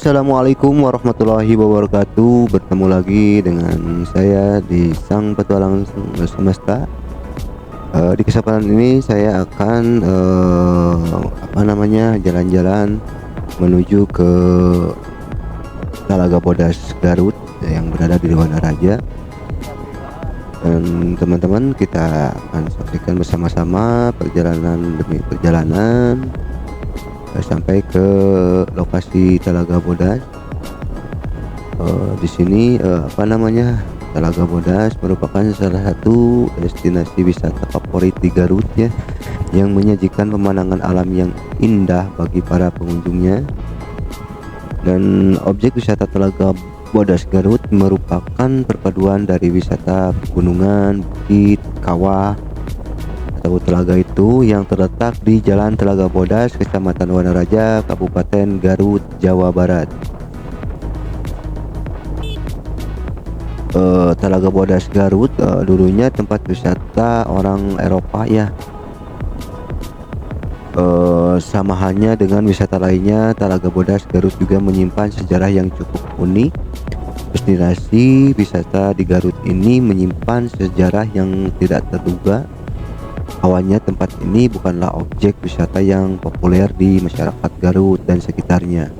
Assalamualaikum warahmatullahi wabarakatuh. Bertemu lagi dengan saya di Sang Petualang Semesta. Di kesempatan ini saya akan jalan-jalan menuju ke Talaga Bodas Garut yang berada di Wanaraja. Dan teman-teman, kita akan saksikan bersama-sama perjalanan demi perjalanan sampai ke lokasi Talaga Bodas. Di sini Talaga Bodas merupakan salah satu destinasi wisata favorit di Garut ya, yang menyajikan pemandangan alam yang indah bagi para pengunjungnya. Dan objek wisata Talaga Bodas Garut merupakan perpaduan dari wisata pegunungan, bukit, kawah atau telaga itu yang terletak di Jalan Talaga Bodas, Kecamatan Wanaraja, Kabupaten Garut, Jawa Barat. Talaga Bodas Garut dulunya tempat wisata orang Eropa ya. Sama halnya dengan wisata lainnya, Talaga Bodas Garut juga menyimpan sejarah yang cukup unik. Destinasi wisata di Garut ini menyimpan sejarah yang tidak terduga. Awalnya tempat ini bukanlah objek wisata yang populer di masyarakat Garut dan sekitarnya.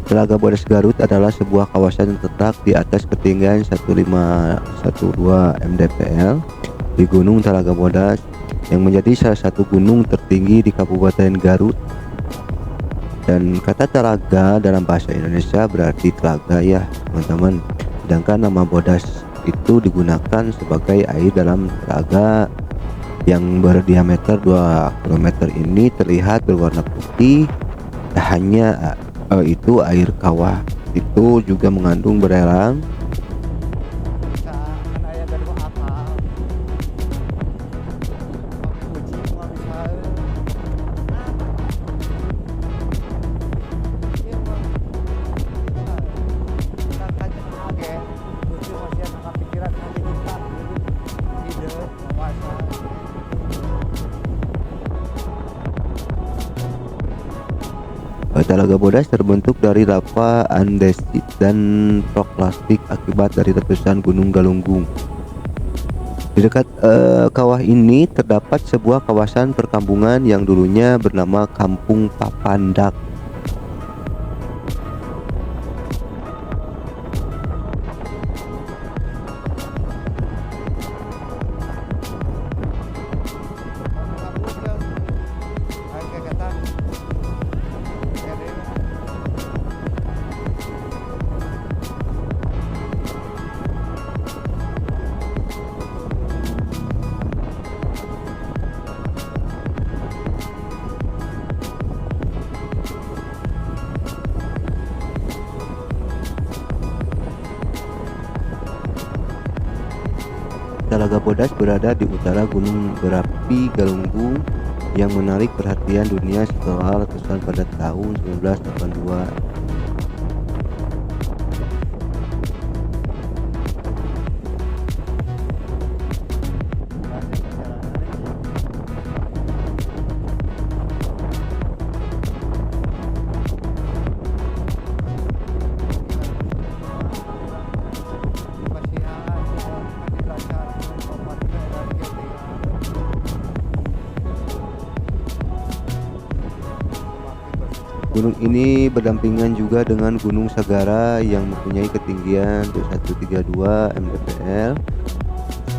Telaga Bodas Garut adalah sebuah kawasan yang terletak di atas ketinggian 1512 mdpl di Gunung Talaga Bodas, yang menjadi salah satu gunung tertinggi di Kabupaten Garut. Dan kata telaga dalam bahasa Indonesia berarti telaga ya teman-teman, sedangkan nama Bodas itu digunakan sebagai air dalam telaga yang berdiameter 2 km ini terlihat berwarna putih. Tak hanya itu, air kawah itu juga mengandung belerang Talaga Bodas terbentuk dari lava andesit dan proklastik akibat dari letusan Gunung Galunggung. Di dekat kawah ini terdapat sebuah kawasan perkampungan yang dulunya bernama Kampung Papandak. Talaga Bodas berada di utara Gunung Berapi Galunggung yang menarik perhatian dunia setelah letusan pada tahun 1982. Gunung ini berdampingan juga dengan Gunung Sagara yang mempunyai ketinggian 132 mdpl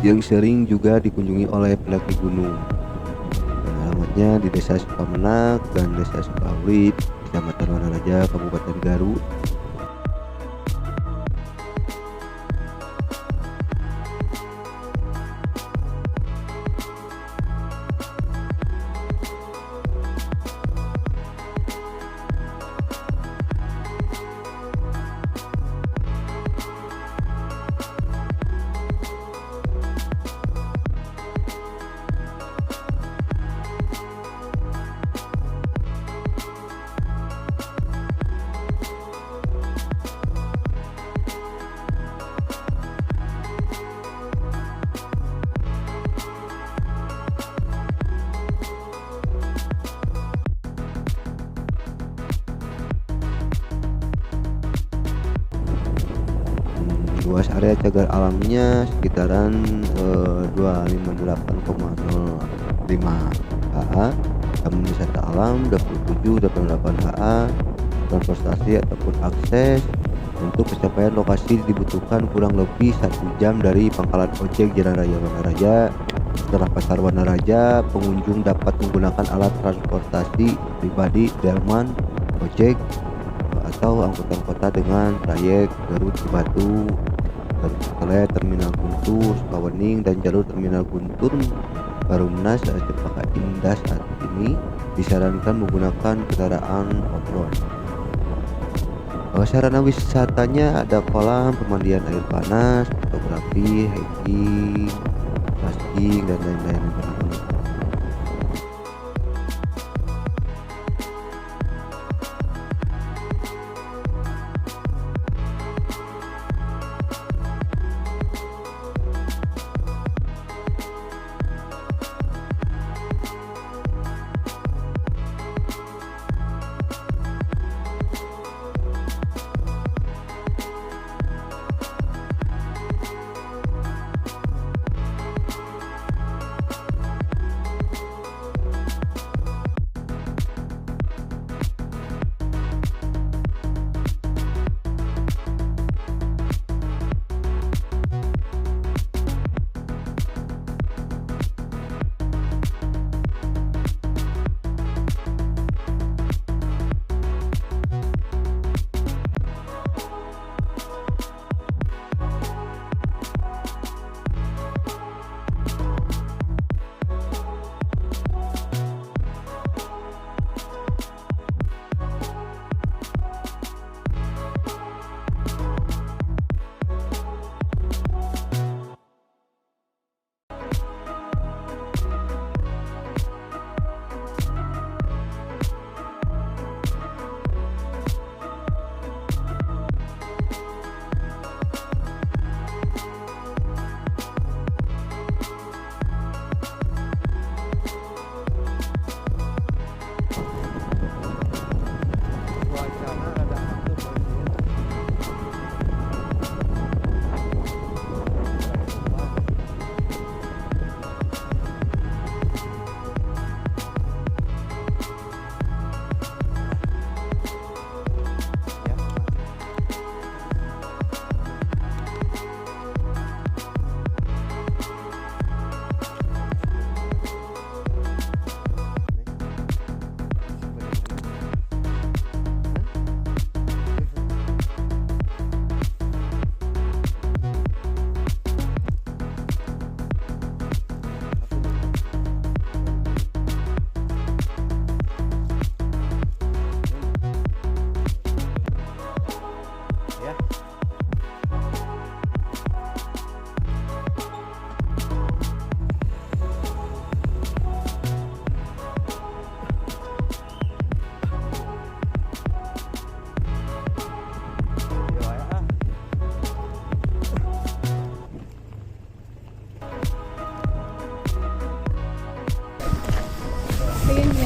yang sering juga dikunjungi oleh pendaki gunung. Dan alamatnya di Desa Sukamenak dan Desa Sukawlit, Kecamatan Wanaraja, Kabupaten Garut. Luas area cagar alamnya sekitaran 258,05 ha. Taman wisata alam 27,88 ha. Transportasi ataupun akses untuk pencapaian lokasi dibutuhkan kurang lebih 1 jam dari pangkalan ojek Jalan Raya Wanaraja. Setelah pasar Wanaraja, pengunjung dapat menggunakan alat transportasi pribadi, delman, ojek, atau angkutan kota dengan trayek Garut Cibatu, Garut Satelit, Terminal Guntur, Sukawening, dan jalur Terminal Guntur Barumnas Cempaka Indah. Saat ini disarankan menggunakan kendaraan off-road. Sarana wisatanya ada kolam, pemandian air panas, fotografi, hiking, basking, dan lain-lain.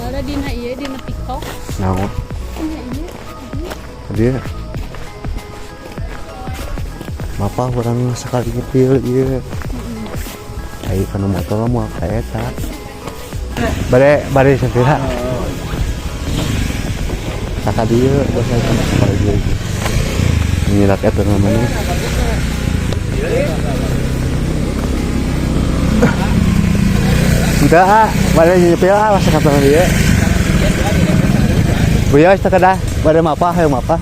Ada dina TikTok. Naon? Iya. Dia. Mapa orang sekali nyetil ieu. Ai kana motor mah ka eta. Bare satira. Saka dieu basa sekali dieu. Nyirak eta namanya. Enggak, bare nyepil masa kata dia. Buya kita kada, bare mapa hayo mapa.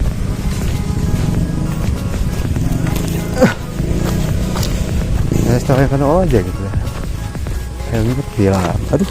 Ya setelah kan aja gitu. Kayak nyepil. Aduh.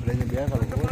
Bedanya dia kalau gua